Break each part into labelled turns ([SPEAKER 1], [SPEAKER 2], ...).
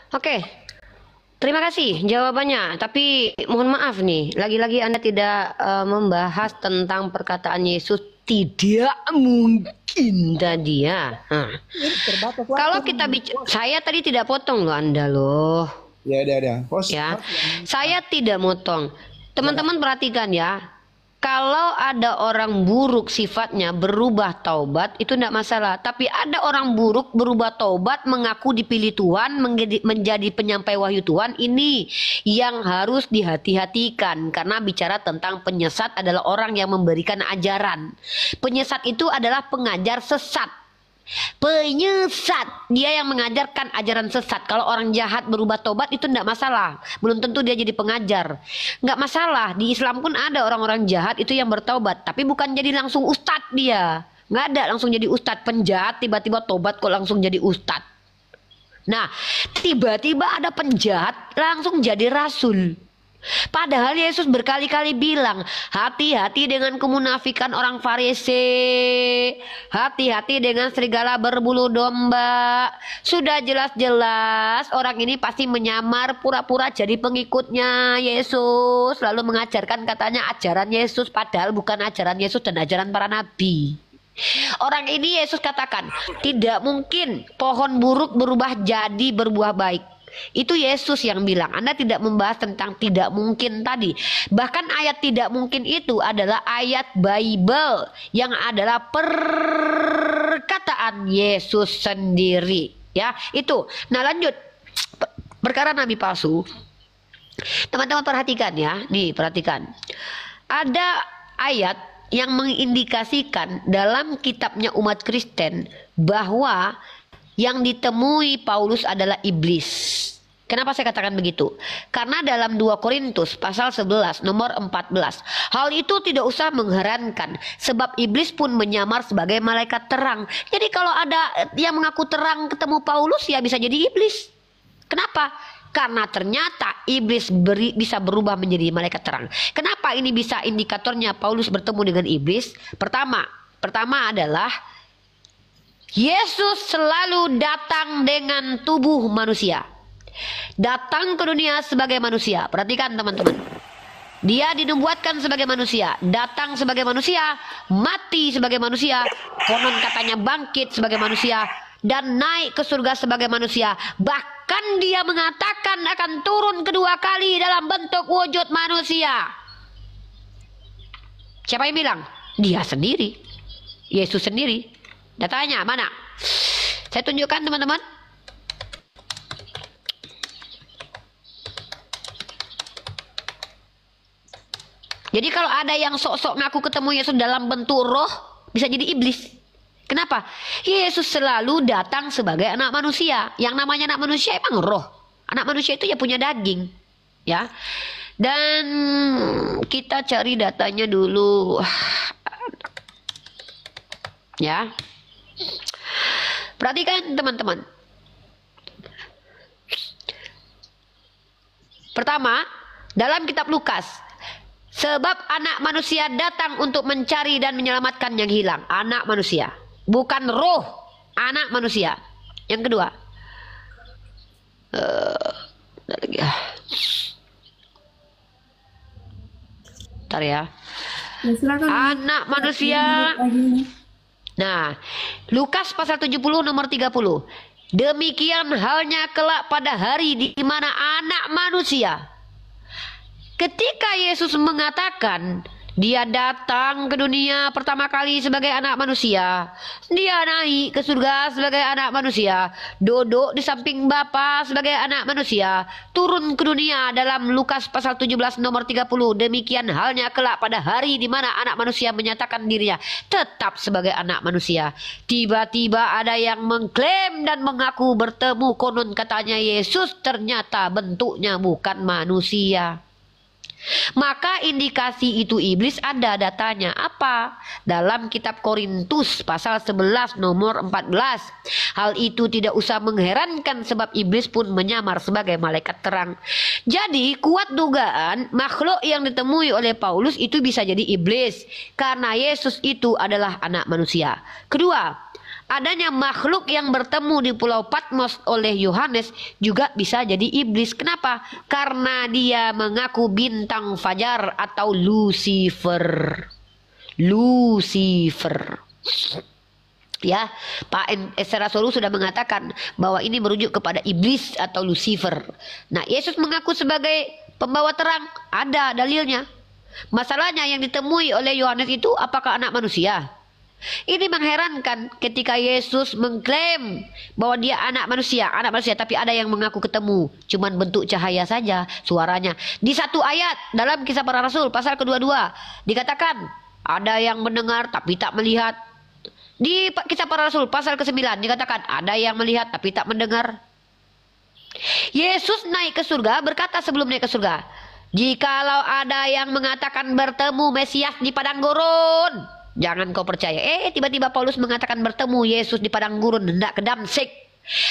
[SPEAKER 1] Oke, terima kasih jawabannya. Tapi mohon maaf nih, lagi-lagi Anda tidak membahas tentang perkataan Yesus tidak mungkin tadi ya. Nah, kalau kita bicara, saya tadi tidak potong loh Anda loh.
[SPEAKER 2] Ya, ada.
[SPEAKER 1] Ya, saya tidak motong. Teman-teman perhatikan ya. Kalau ada orang buruk sifatnya berubah taubat itu tidak masalah. Tapi ada orang buruk berubah taubat mengaku dipilih Tuhan menjadi penyampai wahyu Tuhan. Ini yang harus dihati-hatikan. Karena bicara tentang penyesat adalah orang yang memberikan ajaran. Penyesat itu adalah pengajar sesat. Penyesat, dia yang mengajarkan ajaran sesat. Kalau orang jahat berubah tobat itu tidak masalah. Belum tentu dia jadi pengajar. Nggak masalah. Di Islam pun ada orang-orang jahat itu yang bertobat, tapi bukan jadi langsung ustadz dia. Nggak ada langsung jadi ustadz. Penjahat tiba-tiba tobat kok langsung jadi ustadz. Nah, tiba-tiba ada penjahat langsung jadi rasul. Padahal Yesus berkali-kali bilang, hati-hati dengan kemunafikan orang Farisi, hati-hati dengan serigala berbulu domba. Sudah jelas-jelas orang ini pasti menyamar pura-pura jadi pengikutnya Yesus, lalu mengajarkan katanya ajaran Yesus, padahal bukan ajaran Yesus dan ajaran para nabi. Orang ini Yesus katakan, tidak mungkin pohon buruk berubah jadi berbuah baik. Itu Yesus yang bilang. Anda tidak membahas tentang tidak mungkin tadi. Bahkan ayat tidak mungkin itu adalah ayat Bible yang adalah perkataan Yesus sendiri. Ya, itu. Nah, lanjut. Perkara nabi palsu. Teman-teman perhatikan ya. Nih, perhatikan. Ada ayat yang mengindikasikan dalam kitabnya umat Kristen bahwa yang ditemui Paulus adalah iblis. Kenapa saya katakan begitu? Karena dalam 2 Korintus pasal 11 nomor 14. Hal itu tidak usah mengherankan. Sebab iblis pun menyamar sebagai malaikat terang. Jadi kalau ada yang mengaku terang ketemu Paulus ya bisa jadi iblis. Kenapa? Karena ternyata iblis bisa berubah menjadi malaikat terang. Kenapa ini bisa indikatornya Paulus bertemu dengan iblis? Pertama adalah Yesus selalu datang dengan tubuh manusia. Datang ke dunia sebagai manusia. Perhatikan teman-teman. Dia dinubuatkan sebagai manusia. Datang sebagai manusia. Mati sebagai manusia. Konon katanya bangkit sebagai manusia. Dan naik ke surga sebagai manusia. Bahkan dia mengatakan akan turun kedua kali dalam bentuk wujud manusia. Siapa yang bilang? Dia sendiri. Yesus sendiri. Datanya mana? Saya tunjukkan teman-teman. Jadi kalau ada yang sok-sok ngaku ketemu Yesus dalam bentuk roh, bisa jadi iblis. Kenapa? Yesus selalu datang sebagai anak manusia. Yang namanya anak manusia emang roh. Anak manusia itu ya punya daging. Ya. Dan kita cari datanya dulu. Ya. Perhatikan teman-teman. Pertama, dalam kitab Lukas, sebab anak manusia datang untuk mencari dan menyelamatkan yang hilang. Anak manusia, bukan roh, anak manusia. Yang kedua, bentar ya. Anak manusia. Nah, Lukas pasal 70 nomor 30. Demikian halnya kelak pada hari di mana anak manusia. Ketika Yesus mengatakan dia datang ke dunia pertama kali sebagai anak manusia. Dia naik ke surga sebagai anak manusia. Duduk di samping Bapa sebagai anak manusia. Turun ke dunia dalam Lukas pasal 17 nomor 30. Demikian halnya kelak pada hari di mana anak manusia menyatakan dirinya tetap sebagai anak manusia. Tiba-tiba ada yang mengklaim dan mengaku bertemu konon katanya Yesus. Ternyata bentuknya bukan manusia. Maka indikasi itu iblis ada datanya. Apa? Dalam kitab Korintus pasal 11 nomor 14. Hal itu tidak usah mengherankan sebab iblis pun menyamar sebagai malaikat terang. Jadi kuat dugaan makhluk yang ditemui oleh Paulus itu bisa jadi iblis. Karena Yesus itu adalah anak manusia. Kedua, adanya makhluk yang bertemu di Pulau Patmos oleh Yohanes juga bisa jadi iblis. Kenapa? Karena dia mengaku bintang fajar atau Lucifer. Lucifer. Ya, Pak Esrasolu sudah mengatakan bahwa ini merujuk kepada iblis atau Lucifer. Nah, Yesus mengaku sebagai pembawa terang, ada dalilnya. Masalahnya yang ditemui oleh Yohanes itu apakah anak manusia? Ini mengherankan ketika Yesus mengklaim bahwa dia anak manusia, tapi ada yang mengaku ketemu, cuman bentuk cahaya saja suaranya. Di satu ayat dalam Kisah Para Rasul pasal ke-22 dikatakan ada yang mendengar tapi tak melihat. Di Kisah Para Rasul pasal ke-9 dikatakan ada yang melihat tapi tak mendengar. Yesus naik ke surga berkata sebelum naik ke surga, jikalau ada yang mengatakan bertemu Mesias di padang gurun, jangan kau percaya. Tiba-tiba Paulus mengatakan bertemu Yesus di padang gurun hendak ke Damsik.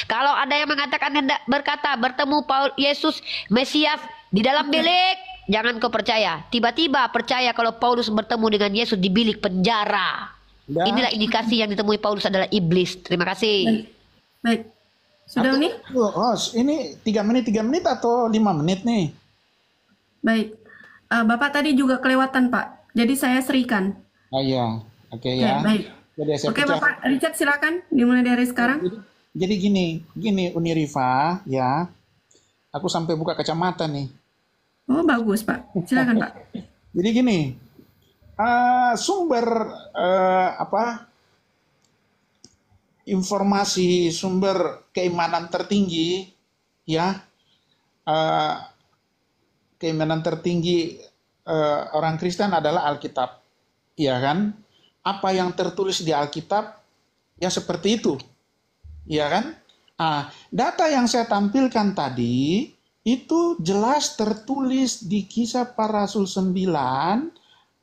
[SPEAKER 1] Kalau ada yang mengatakan hendak berkata bertemu Yesus Mesias di dalam bilik, jangan kau percaya. Tiba-tiba percaya kalau Paulus bertemu dengan Yesus di bilik penjara. Inilah indikasi yang ditemui Paulus adalah iblis. Terima kasih.
[SPEAKER 2] Baik. Sudah nih?
[SPEAKER 3] Ini 3 menit atau 5 menit nih?
[SPEAKER 2] Baik. Bapak tadi juga kelewatan, Pak. Jadi saya serikan.
[SPEAKER 3] Oh iya. Oke ya.
[SPEAKER 2] Baik.
[SPEAKER 3] Jadi
[SPEAKER 2] Oke, Bapak Richard silakan dimulai dari sekarang.
[SPEAKER 3] Jadi gini Uni Rifa ya. Aku sampai buka kacamata nih.
[SPEAKER 2] Oh, bagus, Pak. Silakan, Pak.
[SPEAKER 3] Jadi gini. Sumber informasi, sumber keimanan tertinggi ya, keimanan tertinggi orang Kristen adalah Alkitab, ya kan? Apa yang tertulis di Alkitab ya seperti itu, ya kan? Data yang saya tampilkan tadi itu jelas tertulis di Kisah Para Rasul 9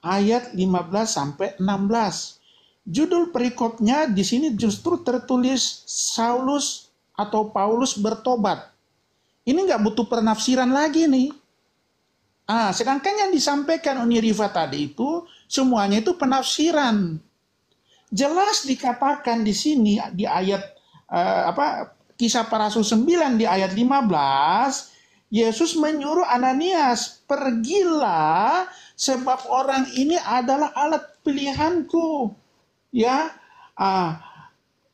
[SPEAKER 3] ayat 15 sampai 16. Judul perikopnya di sini justru tertulis Saulus atau Paulus bertobat. Ini nggak butuh penafsiran lagi nih. Sedangkan yang disampaikan Uni Rifa tadi itu semuanya itu penafsiran. Jelas dikatakan di sini di ayat Kisah Para Rasul 9 di ayat 15, Yesus menyuruh Ananias, pergilah sebab orang ini adalah alat pilihanku, ya,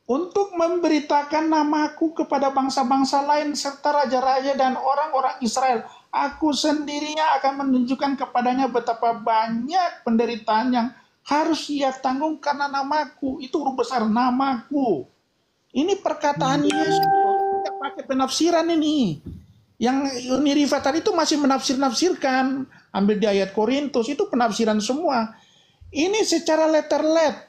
[SPEAKER 3] untuk memberitakan namaku kepada bangsa-bangsa lain serta raja-raja dan orang-orang Israel. Aku sendirinya akan menunjukkan kepadanya betapa banyak penderitaan yang harus ia tanggung karena namaku. Itu huruf besar, namaku. Ini perkataan Yesus, tidak pakai penafsiran ini. Yang Uni Rifa tadi itu masih menafsir-nafsirkan. Ambil di ayat Korintus, itu penafsiran semua. Ini secara letter-let.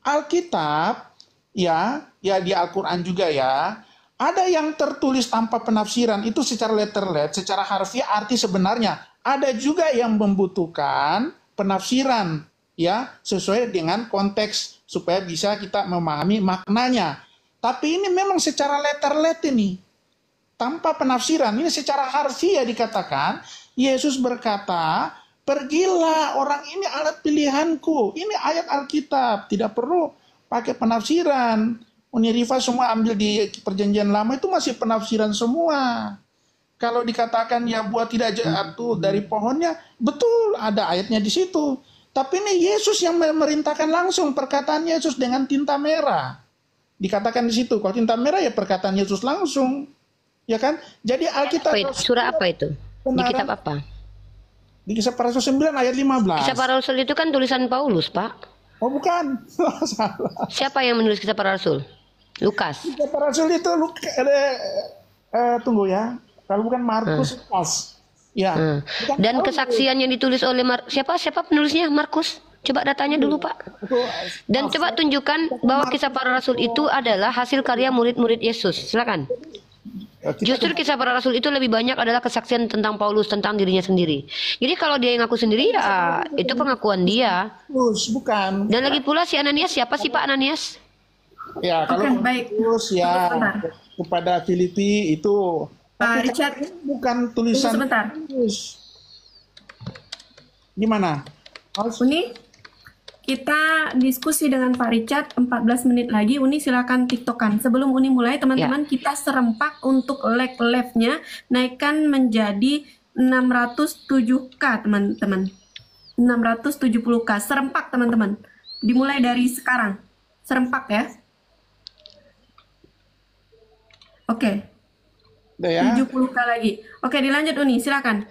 [SPEAKER 3] Alkitab, ya di Al-Quran juga ya, ada yang tertulis tanpa penafsiran, itu secara letter-let, secara harfiah arti sebenarnya. Ada juga yang membutuhkan penafsiran, ya, sesuai dengan konteks, supaya bisa kita memahami maknanya. Tapi ini memang secara letter-let ini. Tanpa penafsiran, ini secara harfiah dikatakan, Yesus berkata, pergilah orang ini alat pilihanku. Ini ayat Alkitab, tidak perlu pakai penafsiran. Uni Rifa semua ambil di perjanjian lama itu masih penafsiran semua. Kalau dikatakan ya buah tidak jatuh dari pohonnya, betul ada ayatnya di situ. Tapi ini Yesus yang memerintahkan langsung perkataan Yesus dengan tinta merah. Dikatakan di situ, kalau tinta merah ya perkataan Yesus langsung. Ya kan? Jadi Alkitab
[SPEAKER 1] surah apa itu? Di kitab apa?
[SPEAKER 3] Di Kisah Para Rasul 9 ayat 15.
[SPEAKER 1] Kisah Para Rasul itu kan tulisan Paulus, Pak.
[SPEAKER 3] Oh bukan. Salah.
[SPEAKER 1] Siapa yang menulis Kisah Para Rasul? Lukas.
[SPEAKER 3] Kisah Para Rasul itu tunggu ya. Kalau bukan Markus, Lukas. Ya.
[SPEAKER 1] Dan kesaksian yang ditulis oleh siapa penulisnya? Markus. Coba datanya dulu, Pak. Dan coba tunjukkan bahwa Kisah Para Rasul itu adalah hasil karya murid-murid Yesus. Silakan. Justru Kisah Para Rasul itu lebih banyak adalah kesaksian tentang Paulus, tentang dirinya sendiri. Jadi kalau dia yang ngaku sendiri ya itu pengakuan dia.
[SPEAKER 3] Bukan.
[SPEAKER 1] Dan lagi pula si Ananias, siapa sih Pak Ananias?
[SPEAKER 3] Ya kalau Paulus ya kepada Filipi itu
[SPEAKER 2] Pak Richard,
[SPEAKER 3] bukan tulisan.
[SPEAKER 2] Sebentar.
[SPEAKER 3] Gimana?
[SPEAKER 2] Uni, Kita diskusi dengan Pak Richard 14 menit lagi. Uni silakan tiktokan. Sebelum Uni mulai, teman-teman, kita serempak untuk live-nya naikkan menjadi 607K, teman-teman. 670K. Serempak, teman-teman. Dimulai dari sekarang. Serempak ya. Oke.
[SPEAKER 3] Udah ya.
[SPEAKER 2] 70K lagi. Oke, dilanjut Uni, silakan.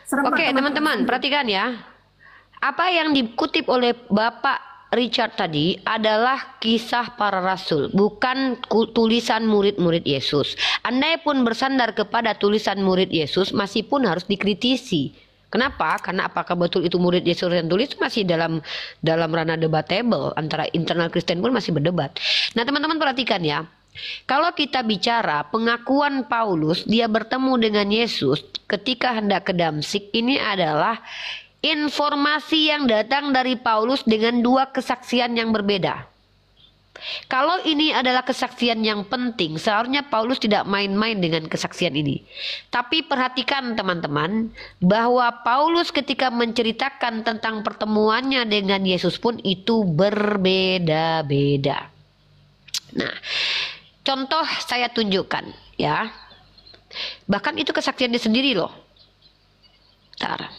[SPEAKER 2] Serempak,
[SPEAKER 1] Oke, teman-teman, perhatikan ya. Apa yang dikutip oleh Bapak Richard tadi adalah kisah para rasul, bukan tulisan murid-murid Yesus. Andai pun bersandar kepada tulisan murid Yesus, masih pun harus dikritisi. Kenapa? Karena apakah betul itu murid Yesus yang tulis masih dalam ranah debatable, antara internal Kristen pun masih berdebat. Nah, teman-teman perhatikan ya. Kalau kita bicara pengakuan Paulus, dia bertemu dengan Yesus ketika hendak ke Damsik, ini adalah informasi yang datang dari Paulus dengan dua kesaksian yang berbeda. Kalau ini adalah kesaksian yang penting, seharusnya Paulus tidak main-main dengan kesaksian ini. Tapi perhatikan teman-teman, bahwa Paulus ketika menceritakan tentang pertemuannya dengan Yesus pun itu berbeda-beda. Nah, contoh saya tunjukkan ya. Bahkan itu kesaksian dia sendiri loh. Bentar.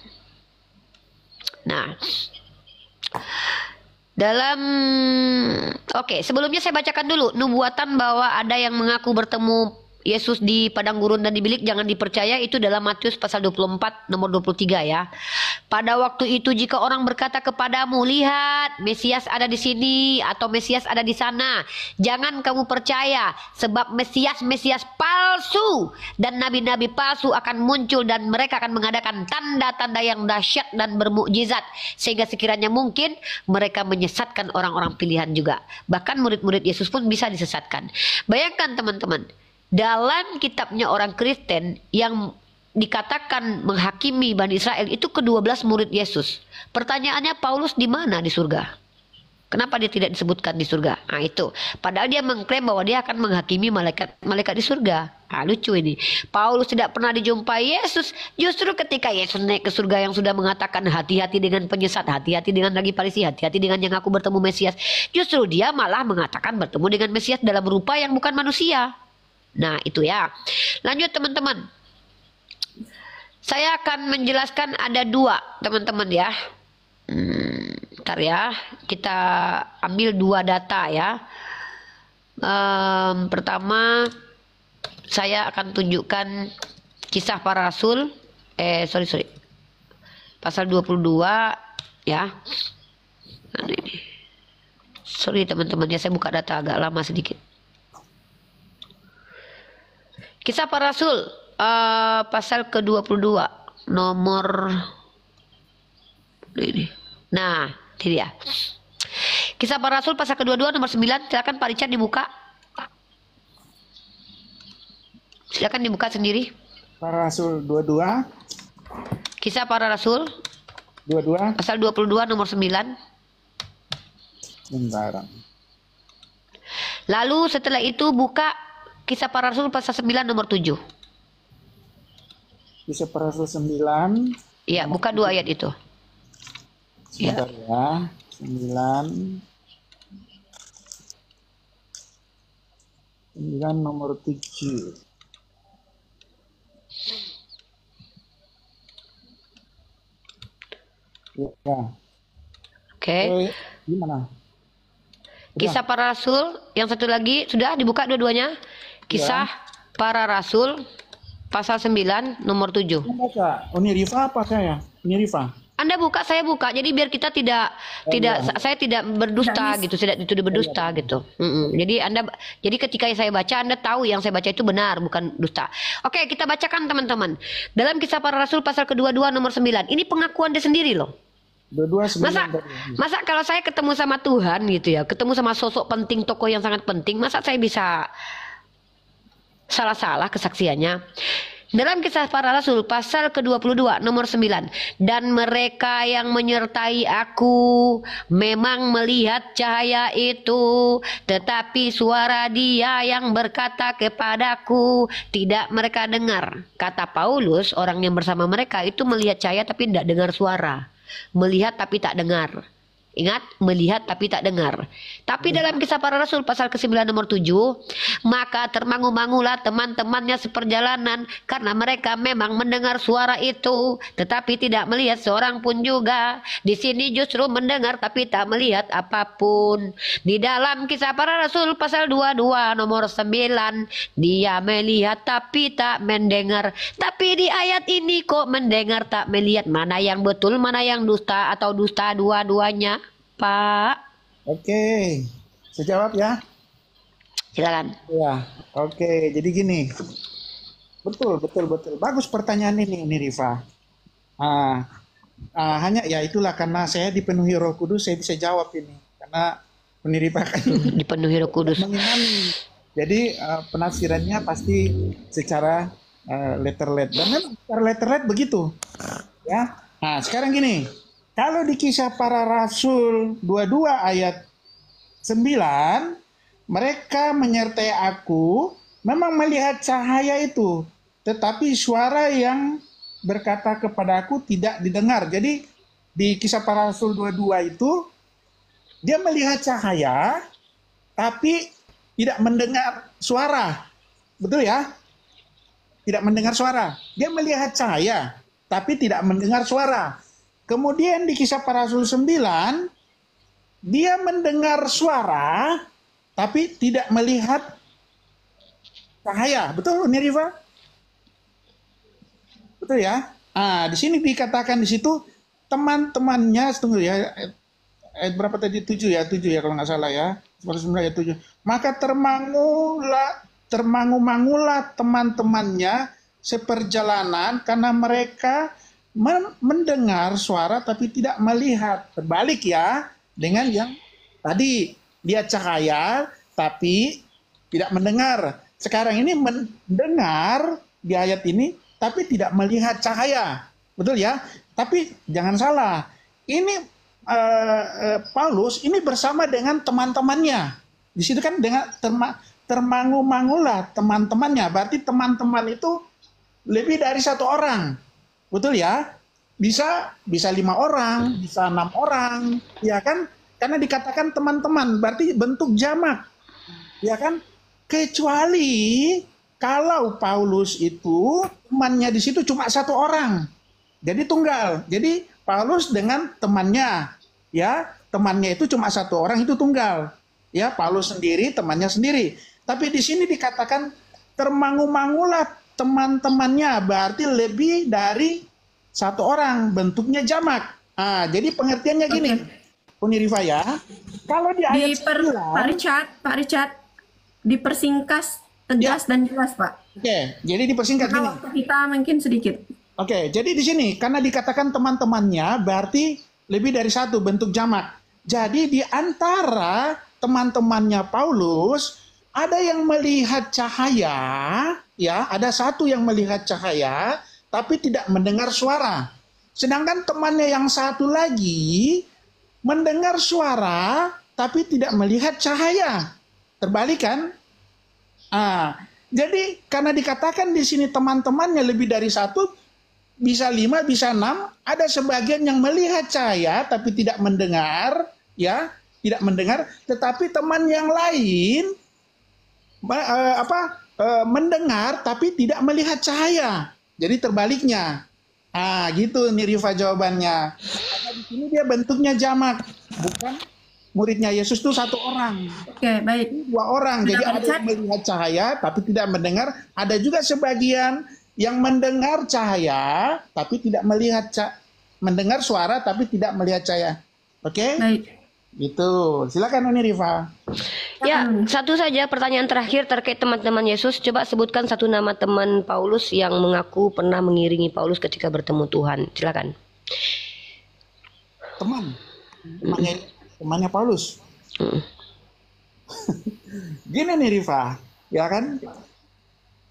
[SPEAKER 1] Nah, sebelumnya saya bacakan dulu nubuatan bahwa ada yang mengaku bertemu Yesus di padang gurun dan di bilik, jangan dipercaya, itu dalam Matius pasal 24 nomor 23 ya. Pada waktu itu jika orang berkata kepadamu, lihat Mesias ada di sini atau Mesias ada di sana, jangan kamu percaya, sebab Mesias palsu dan nabi-nabi palsu akan muncul dan mereka akan mengadakan tanda-tanda yang dahsyat dan bermukjizat, sehingga sekiranya mungkin mereka menyesatkan orang-orang pilihan juga. Bahkan murid-murid Yesus pun bisa disesatkan. Bayangkan teman-teman, dalam kitabnya orang Kristen yang dikatakan menghakimi Bani Israel itu ke-12 murid Yesus. Pertanyaannya, Paulus di mana di surga? Kenapa dia tidak disebutkan di surga? Nah itu. Padahal dia mengklaim bahwa dia akan menghakimi malaikat di surga. Nah, lucu ini. Paulus tidak pernah dijumpai Yesus. Justru ketika Yesus naik ke surga yang sudah mengatakan hati-hati dengan penyesat, hati-hati dengan lagi Farisi, hati-hati dengan yang aku bertemu Mesias. Justru dia malah mengatakan bertemu dengan Mesias dalam rupa yang bukan manusia. Nah itu ya. Lanjut teman-teman. Saya akan menjelaskan ada dua teman-teman ya. Bentar ya. Kita ambil dua data ya. Pertama saya akan tunjukkan kisah para rasul. Pasal 22 ya. Nah, ini. Sorry teman-teman ya, saya buka data agak lama sedikit. Kisah para Rasul pasal ke-22 nomor ini. Nah, ini dia. Kisah para Rasul pasal ke-22 nomor 9. Silakan Pak Richard dibuka. Silakan dibuka sendiri.
[SPEAKER 3] Para Rasul 22.
[SPEAKER 1] Kisah para Rasul
[SPEAKER 3] 22
[SPEAKER 1] pasal 22 nomor 9.
[SPEAKER 3] Bentar.
[SPEAKER 1] Lalu setelah itu buka Kisah para Rasul pasal 9 nomor 7.
[SPEAKER 3] Kisah para Rasul 9.
[SPEAKER 1] Iya, buka dua ayat itu.
[SPEAKER 3] Sebentar ya. 9 nomor 7. Ya.
[SPEAKER 1] Oke.
[SPEAKER 3] Gimana?
[SPEAKER 1] Kisah para Rasul yang satu lagi sudah dibuka dua-duanya. Kisah para Rasul pasal 9 nomor 7.
[SPEAKER 3] Baca Uni Rifa apa saya? Uni Rifa.
[SPEAKER 1] Anda buka, saya buka. Jadi biar kita saya tidak berdusta gitu, tidak dituduh berdusta gitu. Jadi ketika saya baca, Anda tahu yang saya baca itu benar, bukan dusta. Oke, kita bacakan teman-teman. Dalam Kisah para Rasul pasal ke-22 nomor 9. Ini pengakuan dia sendiri loh. Masa kalau saya ketemu sama Tuhan gitu ya, ketemu sama sosok penting, tokoh yang sangat penting, masa saya bisa salah-salah kesaksiannya? Dalam Kisah para Rasul pasal ke-22 nomor 9. Dan mereka yang menyertai aku memang melihat cahaya itu, tetapi suara dia yang berkata kepadaku tidak mereka dengar. Kata Paulus, orang yang bersama mereka itu melihat cahaya tapi tidak dengar suara. Melihat tapi tak dengar. Ingat, melihat tapi tak dengar. Tapi dalam Kisah Para Rasul pasal ke-9 nomor 7, maka termangu-mangulah teman-temannya seperjalanan karena mereka memang mendengar suara itu, tetapi tidak melihat seorang pun juga. Di sini justru mendengar tapi tak melihat apapun. Di dalam Kisah Para Rasul pasal 22 nomor 9, dia melihat tapi tak mendengar. Tapi di ayat ini kok mendengar tak melihat. Mana yang betul, mana yang dusta atau dusta dua-duanya, Pak?
[SPEAKER 3] Oke, saya jawab ya.
[SPEAKER 1] Silakan.
[SPEAKER 3] Ya, oke. Jadi gini, betul. Bagus pertanyaan ini Rifa. Hanya ya itulah karena saya dipenuhi Roh Kudus, saya bisa jawab ini. Karena Rifa kan
[SPEAKER 1] Dipenuhi Roh Kudus.
[SPEAKER 3] mengimani. Jadi penafsirannya pasti secara letter-let. Dan memang secara letter-let begitu. Ya. Nah, sekarang gini. Kalau di Kisah Para Rasul 22 ayat 9, mereka menyertai aku, memang melihat cahaya itu, tetapi suara yang berkata kepada aku tidak didengar. Jadi di Kisah Para Rasul 22 itu, dia melihat cahaya, tapi tidak mendengar suara. Betul ya? Tidak mendengar suara. Dia melihat cahaya, tapi tidak mendengar suara. Kemudian di Kisah Para Rasul 9, dia mendengar suara, tapi tidak melihat cahaya. Betul, Rifa? Betul ya? Di sini dikatakan di situ, teman-temannya, tunggu ya, ayat berapa tadi? 7 ya kalau nggak salah ya. 9 ayat 7. Maka termangu-mangulah teman-temannya seperjalanan karena mereka mendengar suara tapi tidak melihat. Terbalik ya dengan yang tadi, dia cahaya tapi tidak mendengar. Sekarang ini mendengar di ayat ini tapi tidak melihat cahaya. Betul ya? Tapi jangan salah, ini Paulus ini bersama dengan teman-temannya. Di situ kan dengan termangu-mangulah teman-temannya. Berarti teman-teman itu lebih dari satu orang. Betul ya? Bisa 5 orang, bisa 6 orang, ya kan? Karena dikatakan teman-teman, berarti bentuk jamak, ya kan? Kecuali kalau Paulus itu temannya di situ cuma 1 orang, jadi tunggal. Jadi Paulus dengan temannya, ya temannya itu cuma 1 orang, itu tunggal. Ya Paulus sendiri, temannya sendiri. Tapi di sini dikatakan termangu-mangulah teman-temannya, berarti lebih dari 1 orang, bentuknya jamak. Jadi pengertiannya gini, Rifa ya. Kalau di ayat
[SPEAKER 2] Pak Richard, dipersingkas tegas dan jelas, Pak.
[SPEAKER 3] Oke, jadi dipersingkat
[SPEAKER 2] Karena
[SPEAKER 3] gini.
[SPEAKER 2] waktu kita mungkin sedikit.
[SPEAKER 3] Oke, jadi di sini karena dikatakan teman-temannya berarti lebih dari 1, bentuk jamak. Jadi di antara teman-temannya Paulus ada yang melihat cahaya, ya, ada 1 yang melihat cahaya tapi tidak mendengar suara. Sedangkan temannya yang 1 lagi mendengar suara tapi tidak melihat cahaya. Terbalik kan? Jadi karena dikatakan di sini teman-temannya lebih dari 1, bisa 5, bisa 6, ada sebagian yang melihat cahaya tapi tidak mendengar, ya, tidak mendengar, tetapi teman yang lain mendengar tapi tidak melihat cahaya. Jadi terbaliknya. Gitu nih Rifa jawabannya. Karena di sini dia bentuknya jamak, bukan muridnya Yesus itu 1 orang.
[SPEAKER 2] Oke, baik.
[SPEAKER 3] 2 orang. Jadi ada yang melihat cahaya tapi tidak mendengar. Ada juga sebagian yang mendengar cahaya tapi tidak melihat mendengar suara tapi tidak melihat cahaya. Oke?
[SPEAKER 2] Baik.
[SPEAKER 3] Gitu. Silakan Uni Rifa.
[SPEAKER 1] Ya, satu saja pertanyaan terakhir terkait teman-teman Yesus. Coba sebutkan 1 nama teman Paulus yang mengaku pernah mengiringi Paulus ketika bertemu Tuhan. Silakan.
[SPEAKER 3] Temannya Paulus. Gini nih Rifa, ya kan?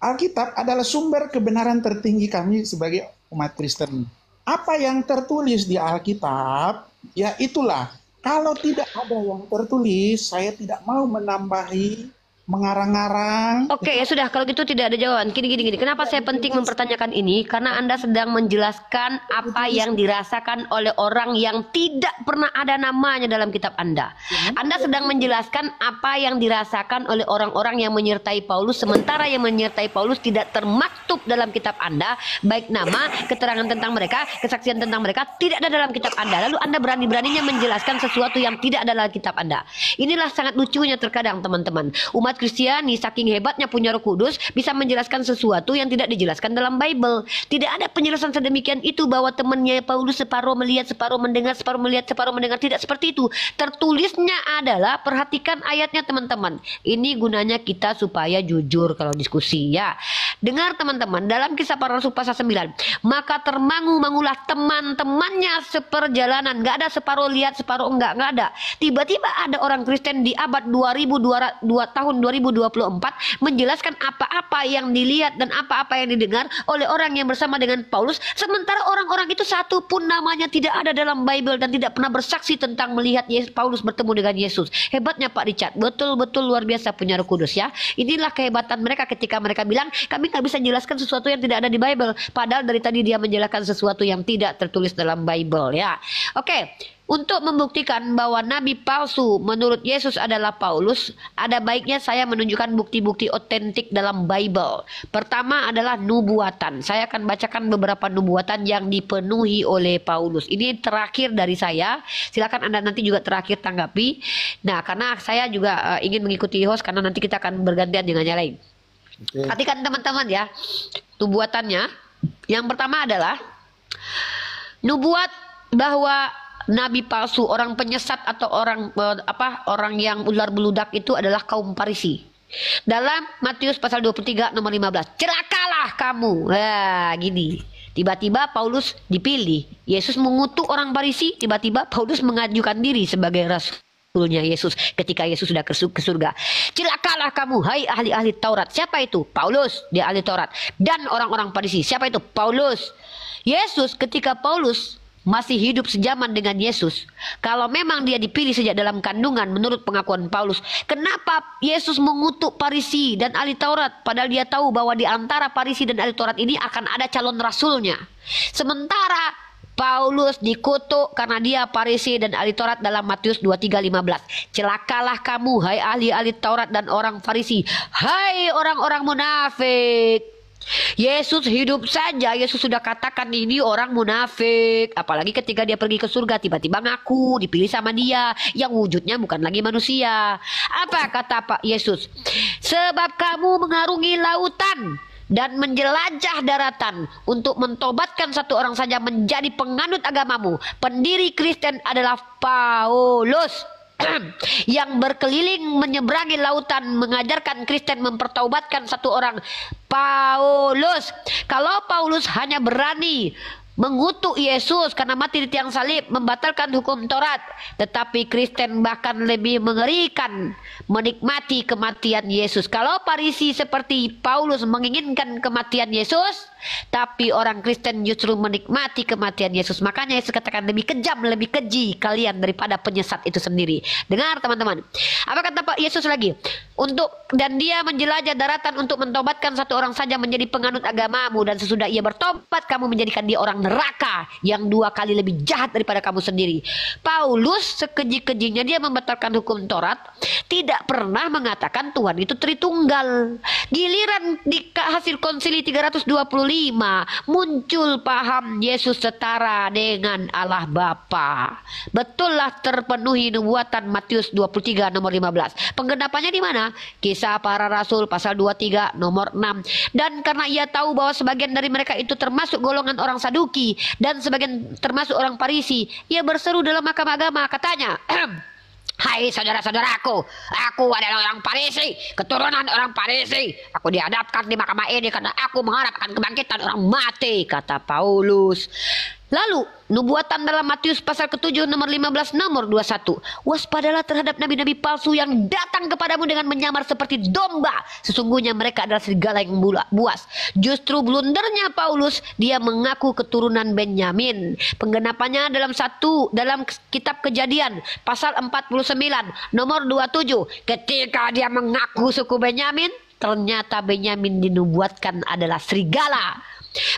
[SPEAKER 3] Alkitab adalah sumber kebenaran tertinggi kami sebagai umat Kristen. Apa yang tertulis di Alkitab, ya itulah. Kalau tidak ada yang tertulis, saya tidak mau menambahi, mengarang-arang.
[SPEAKER 1] Oke, ya sudah, kalau gitu tidak ada jawaban. Gini. Kenapa saya penting mempertanyakan ini? Karena Anda sedang menjelaskan apa yang dirasakan oleh orang yang tidak pernah ada namanya dalam kitab Anda. Anda sedang menjelaskan apa yang dirasakan oleh orang-orang yang menyertai Paulus, sementara yang menyertai Paulus tidak termaktub dalam kitab Anda, baik nama, keterangan tentang mereka, kesaksian tentang mereka tidak ada dalam kitab Anda. Lalu Anda berani-beraninya menjelaskan sesuatu yang tidak ada dalam kitab Anda. Inilah sangat lucunya terkadang, teman-teman. Umat Kristiani saking hebatnya punya Roh Kudus bisa menjelaskan sesuatu yang tidak dijelaskan dalam Bible. Tidak ada penjelasan sedemikian itu bahwa temannya Paulus separuh melihat, separuh mendengar, separuh melihat, separuh mendengar. Tidak seperti itu. Tertulisnya adalah, perhatikan ayatnya teman-teman. Ini gunanya kita supaya jujur kalau diskusi ya. Dengar teman-teman, dalam Kisah Para Rasul pasal 9, maka termangu-mangulah teman-temannya seperjalanan. Gak ada separuh lihat, separuh enggak ada. Tiba-tiba ada orang Kristen di abad 2024 menjelaskan apa-apa yang dilihat dan apa-apa yang didengar oleh orang yang bersama dengan Paulus, sementara orang-orang itu satu pun namanya tidak ada dalam Bible dan tidak pernah bersaksi tentang melihat Paulus bertemu dengan Yesus. Hebatnya Pak Richard, betul-betul luar biasa punya Roh Kudus ya. Inilah kehebatan mereka ketika mereka bilang kami nggak bisa jelaskan sesuatu yang tidak ada di Bible, padahal dari tadi dia menjelaskan sesuatu yang tidak tertulis dalam Bible ya. Oke. Untuk membuktikan bahwa nabi palsu menurut Yesus adalah Paulus, ada baiknya saya menunjukkan bukti-bukti otentik dalam Bible. Pertama adalah nubuatan. Saya akan bacakan beberapa nubuatan yang dipenuhi oleh Paulus. Ini terakhir dari saya. Silakan Anda nanti juga terakhir tanggapi. Nah, karena saya juga ingin mengikuti host karena nanti kita akan bergantian dengan yang lain. Perhatikan teman-teman ya, nubuatannya. Yang pertama adalah nubuat bahwa nabi palsu, orang penyesat atau orang yang ular beludak itu adalah kaum Farisi. Dalam Matius pasal 23 nomor 15, celakalah kamu. Nah, gini. Tiba-tiba Paulus dipilih. Yesus mengutuk orang Farisi, tiba-tiba Paulus mengajukan diri sebagai rasulnya Yesus ketika Yesus sudah ke surga. Celakalah kamu, hai ahli-ahli Taurat. Siapa itu? Paulus, dia ahli Taurat. Dan orang-orang Farisi. Siapa itu? Paulus. Yesus, ketika Paulus masih hidup sejaman dengan Yesus, kalau memang dia dipilih sejak dalam kandungan menurut pengakuan Paulus, kenapa Yesus mengutuk Farisi dan ahli Taurat padahal dia tahu bahwa di antara Farisi dan ahli Taurat ini akan ada calon rasulnya, sementara Paulus dikutuk karena dia Farisi dan ahli Taurat dalam Matius 23:15. Celakalah kamu, hai ahli-ahli Taurat dan orang Farisi, hai orang-orang munafik. Yesus hidup saja, Yesus sudah katakan ini orang munafik. Apalagi ketika dia pergi ke surga, tiba-tiba ngaku dipilih sama dia yang wujudnya bukan lagi manusia. Apa kata Pak Yesus? Sebab kamu mengarungi lautan dan menjelajah daratan untuk mentobatkan satu orang saja menjadi penganut agamamu. Pendiri Kristen adalah Paulus yang berkeliling menyeberangi lautan mengajarkan Kristen mempertaubatkan satu orang. Paulus. Kalau Paulus hanya berani mengutuk Yesus karena mati di tiang salib, membatalkan hukum Taurat, tetapi Kristen bahkan lebih mengerikan menikmati kematian Yesus. Kalau Farisi seperti Paulus menginginkan kematian Yesus, tapi orang Kristen justru menikmati kematian Yesus. Makanya Yesus katakan lebih kejam, lebih keji kalian daripada penyesat itu sendiri. Dengar teman-teman, apa kata Pak Yesus lagi? Dan dia menjelajah daratan untuk mentobatkan satu orang saja menjadi penganut agamamu, dan sesudah ia bertobat kamu menjadikan dia orang neraka yang 2 kali lebih jahat daripada kamu sendiri. Paulus sekeji-kejinya dia membatalkan hukum Taurat, tidak pernah mengatakan Tuhan itu Tritunggal. Giliran di hasil konsili 325 muncul paham Yesus setara dengan Allah Bapa. Betullah terpenuhi nubuatan Matius 23 nomor 15. Penggenapannya di mana? Kisah Para Rasul pasal 23 nomor 6. Dan karena ia tahu bahwa sebagian dari mereka itu termasuk golongan orang Saduki dan sebagian termasuk orang Farisi, ia berseru dalam mahkamah agama, katanya, hai saudara-saudaraku, aku adalah orang Farisi, keturunan orang Farisi. Aku dihadapkan di mahkamah ini karena aku mengharapkan kebangkitan orang mati, kata Paulus. Lalu, nubuatan dalam Matius pasal ke-7 nomor 15 nomor 21. Waspadalah terhadap nabi-nabi palsu yang datang kepadamu dengan menyamar seperti domba. Sesungguhnya mereka adalah serigala yang buas. Justru blundernya Paulus, dia mengaku keturunan Benyamin. Penggenapannya dalam kitab Kejadian pasal 49 nomor 27. Ketika dia mengaku suku Benyamin, ternyata Benyamin dinubuatkan adalah serigala.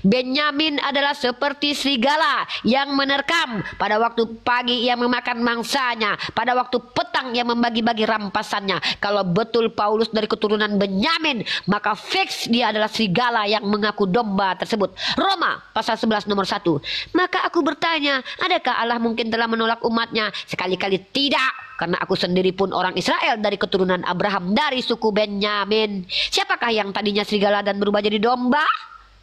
[SPEAKER 1] Benyamin adalah seperti serigala yang menerkam. Pada waktu pagi ia memakan mangsanya, pada waktu petang ia membagi-bagi rampasannya. Kalau betul Paulus dari keturunan Benyamin, maka fix dia adalah serigala yang mengaku domba tersebut. Roma pasal 11 nomor 1. Maka aku bertanya, adakah Allah mungkin telah menolak umatnya? Sekali-kali tidak, karena aku sendiri pun orang Israel dari keturunan Abraham, dari suku Benyamin. Siapakah yang tadinya serigala dan berubah jadi domba?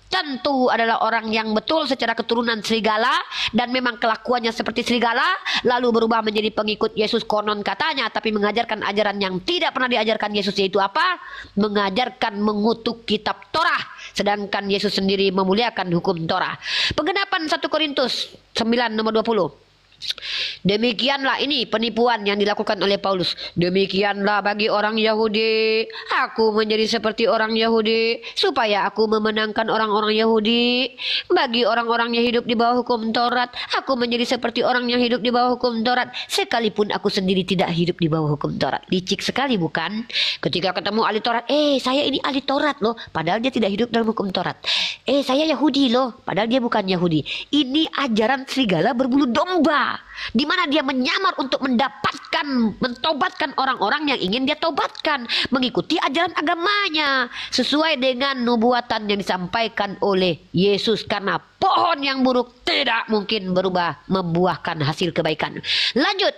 [SPEAKER 1] Tentu adalah orang yang betul secara keturunan serigala dan memang kelakuannya seperti serigala, lalu berubah menjadi pengikut Yesus konon katanya, tapi mengajarkan ajaran yang tidak pernah diajarkan Yesus, yaitu apa? Mengajarkan mengutuk kitab Torah, sedangkan Yesus sendiri memuliakan hukum Torah. Penggenapan 1 Korintus 9 nomor 20. Demikianlah, ini penipuan yang dilakukan oleh Paulus. Demikianlah bagi orang Yahudi, aku menjadi seperti orang Yahudi supaya aku memenangkan orang-orang Yahudi. Bagi orang-orang yang hidup di bawah hukum Taurat, aku menjadi seperti orang yang hidup di bawah hukum Taurat, sekalipun aku sendiri tidak hidup di bawah hukum Taurat. Licik sekali bukan? Ketika ketemu ahli Taurat, saya ini ahli Taurat loh, padahal dia tidak hidup dalam hukum Taurat. Saya Yahudi loh, padahal dia bukan Yahudi. Ini ajaran serigala berbulu domba, di mana dia menyamar untuk mentobatkan orang-orang yang ingin dia tobatkan, mengikuti ajaran agamanya sesuai dengan nubuatan yang disampaikan oleh Yesus, karena pohon yang buruk tidak mungkin berubah membuahkan hasil kebaikan. Lanjut.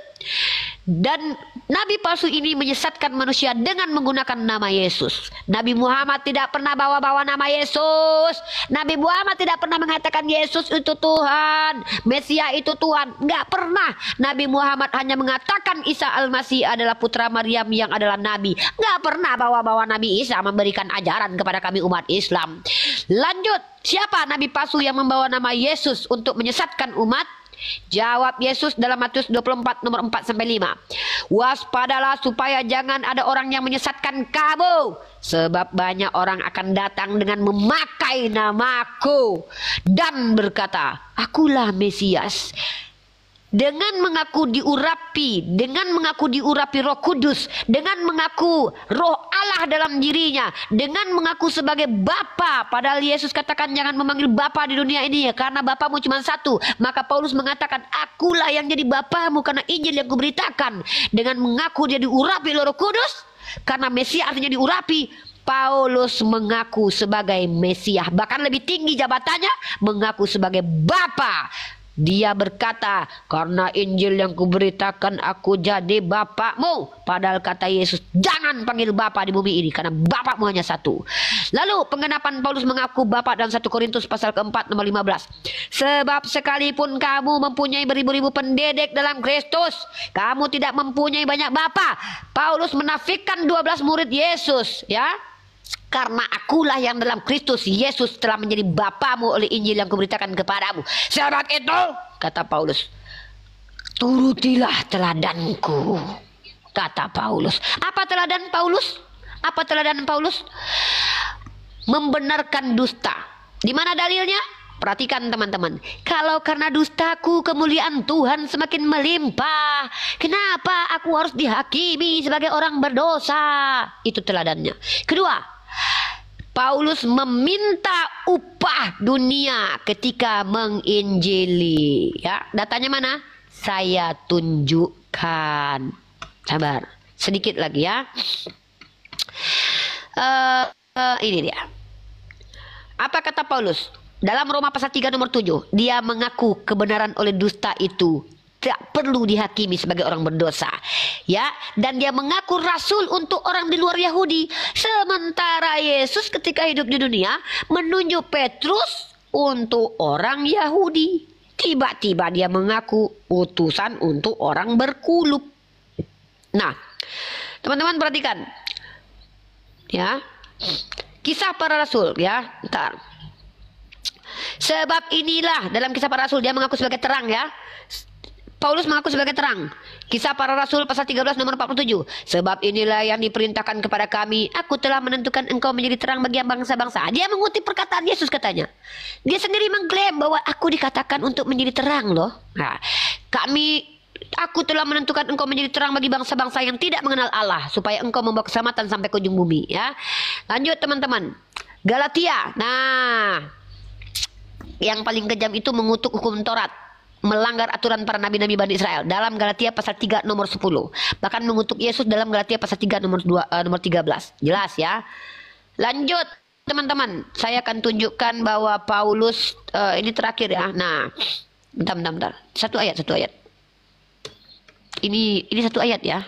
[SPEAKER 1] Dan nabi palsu ini menyesatkan manusia dengan menggunakan nama Yesus. Nabi Muhammad tidak pernah bawa-bawa nama Yesus. Nabi Muhammad tidak pernah mengatakan Yesus itu Tuhan, Mesias itu Tuhan. Nggak pernah. Nabi Muhammad hanya mengatakan Isa Al-Masih adalah putra Maryam yang adalah nabi. Nggak pernah bawa-bawa Nabi Isa memberikan ajaran kepada kami umat Islam. Lanjut. Siapa nabi palsu yang membawa nama Yesus untuk menyesatkan umat? Jawab Yesus dalam Matius 24 nomor 4-5. Waspadalah supaya jangan ada orang yang menyesatkan kamu, sebab banyak orang akan datang dengan memakai namaku dan berkata, akulah Mesias. Dengan mengaku diurapi Roh Kudus, dengan mengaku Roh Allah dalam dirinya, dengan mengaku sebagai Bapa. Padahal Yesus katakan jangan memanggil Bapa di dunia ini ya, karena Bapamu cuma satu. Maka Paulus mengatakan akulah yang jadi Bapamu karena Injil yang kuberitakan. Dengan mengaku dia diurapi Roh Kudus, karena Mesias artinya diurapi. Paulus mengaku sebagai Mesias, bahkan lebih tinggi jabatannya, mengaku sebagai Bapa. Dia berkata, karena Injil yang kuberitakan aku jadi Bapakmu. Padahal kata Yesus, jangan panggil Bapa di bumi ini, karena Bapakmu hanya satu. Lalu penggenapan Paulus mengaku Bapa dalam 1 Korintus pasal ke-4 nomor 15. Sebab sekalipun kamu mempunyai beribu-ribu pendidik dalam Kristus, kamu tidak mempunyai banyak Bapa. Paulus menafikan 12 murid Yesus, ya. Karena akulah yang dalam Kristus Yesus telah menjadi Bapamu oleh Injil yang kuberitakan kepadamu. Sebab itu, kata Paulus, turutilah teladanku, kata Paulus. Apa teladan Paulus? Apa teladan Paulus? Membenarkan dusta. Di mana dalilnya? Perhatikan teman-teman. Kalau karena dustaku kemuliaan Tuhan semakin melimpah, kenapa aku harus dihakimi sebagai orang berdosa? Itu teladannya. Kedua, Paulus meminta upah dunia ketika menginjili. Ya, datanya mana? Saya tunjukkan. Sabar, sedikit lagi ya. Ini dia. Apa kata Paulus? Dalam Roma pasal 3 nomor 7, dia mengaku kebenaran oleh dusta itu tak perlu dihakimi sebagai orang berdosa, ya, dan dia mengaku rasul untuk orang di luar Yahudi. Sementara Yesus ketika hidup di dunia menunjuk Petrus untuk orang Yahudi. Tiba-tiba dia mengaku utusan untuk orang berkulub. Nah, teman-teman perhatikan, ya, kisah para rasul, ya, ntar. Sebab inilah dalam Kisah Para Rasul dia mengaku sebagai terang ya. Paulus mengaku sebagai terang. Kisah Para Rasul pasal 13 nomor 47. Sebab inilah yang diperintahkan kepada kami. Aku telah menentukan engkau menjadi terang bagi bangsa-bangsa. Dia mengutip perkataan Yesus katanya. Dia sendiri mengklaim bahwa aku dikatakan untuk menjadi terang loh. Nah, aku telah menentukan engkau menjadi terang bagi bangsa-bangsa yang tidak mengenal Allah. Supaya engkau membawa keselamatan sampai ke ujung bumi. Ya. Lanjut teman-teman. Galatia. Nah, yang paling kejam itu mengutuk hukum Taurat. Melanggar aturan para nabi-nabi Bani Israel dalam Galatia pasal 3 nomor 10. Bahkan mengutuk Yesus dalam Galatia pasal 3 nomor 13. Jelas ya. Lanjut teman-teman, saya akan tunjukkan bahwa Paulus ini terakhir ya. Nah, bentar. Satu ayat. Ini satu ayat ya.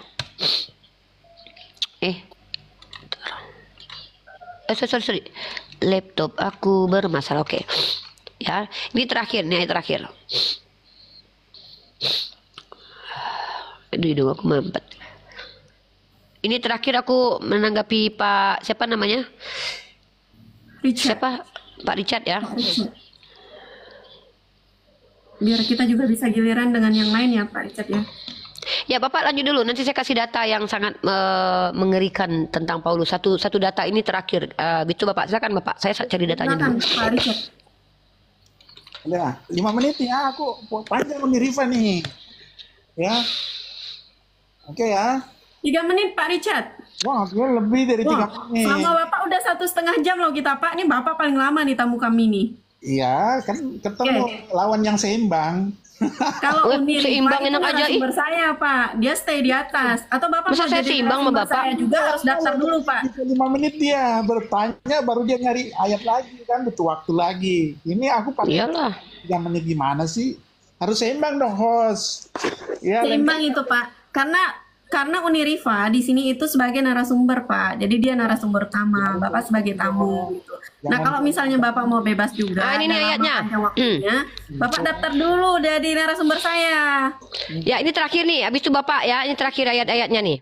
[SPEAKER 1] Sorry. Laptop aku bermasalah. Oke. Ya, ini terakhir nih, ayat terakhir. Aduh, aku mampet. Ini terakhir aku menanggapi Pak siapa namanya?
[SPEAKER 2] Richard.
[SPEAKER 1] Siapa? Pak Richard ya.
[SPEAKER 2] Pak Richard. Biar kita juga bisa giliran dengan yang lain ya Pak Richard ya.
[SPEAKER 1] Ya Bapak lanjut dulu. Nanti saya kasih data yang sangat mengerikan tentang Paulus. Satu data ini terakhir. Gitu Bapak. Silakan Bapak. Saya cari datanya dulu.
[SPEAKER 2] Pak Richard.
[SPEAKER 3] Ya, 5 menit ya, aku panjang nih Riva nih. Ya. Oke ya.
[SPEAKER 2] 3 menit Pak Richard.
[SPEAKER 3] Wah, dia lebih dari 3 menit.
[SPEAKER 2] Sama Bapak udah 1,5 jam loh kita Pak. Ini Bapak paling lama nih tamu kami nih.
[SPEAKER 3] Iya, kan ketemu lawan yang seimbang.
[SPEAKER 2] Kalau Uni
[SPEAKER 1] seimbang enak aja ih.
[SPEAKER 2] Saya Pak, dia stay di atas. Atau Bapak
[SPEAKER 1] masa saya seimbang sama Bapak?
[SPEAKER 2] Saya juga harus daftar dulu Pak.
[SPEAKER 3] 5 menit dia bertanya, baru dia nyari ayat lagi kan, butuh waktu lagi. Ini aku pakai
[SPEAKER 1] Iyalah.
[SPEAKER 3] 3 menit gimana sih? Harus seimbang dong host. Ya,
[SPEAKER 2] Seimbang itu Pak. Karena Uniriva di sini itu sebagai narasumber Pak. Jadi dia narasumber utama, Bapak sebagai tamu gitu. Nah, kalau misalnya Bapak mau bebas juga,
[SPEAKER 1] ini nih ayatnya.
[SPEAKER 2] Waktunya, Bapak daftar dulu udah di narasumber saya.
[SPEAKER 1] Ya, ini terakhir nih. Habis itu Bapak ya, ini terakhir ayat-ayatnya nih.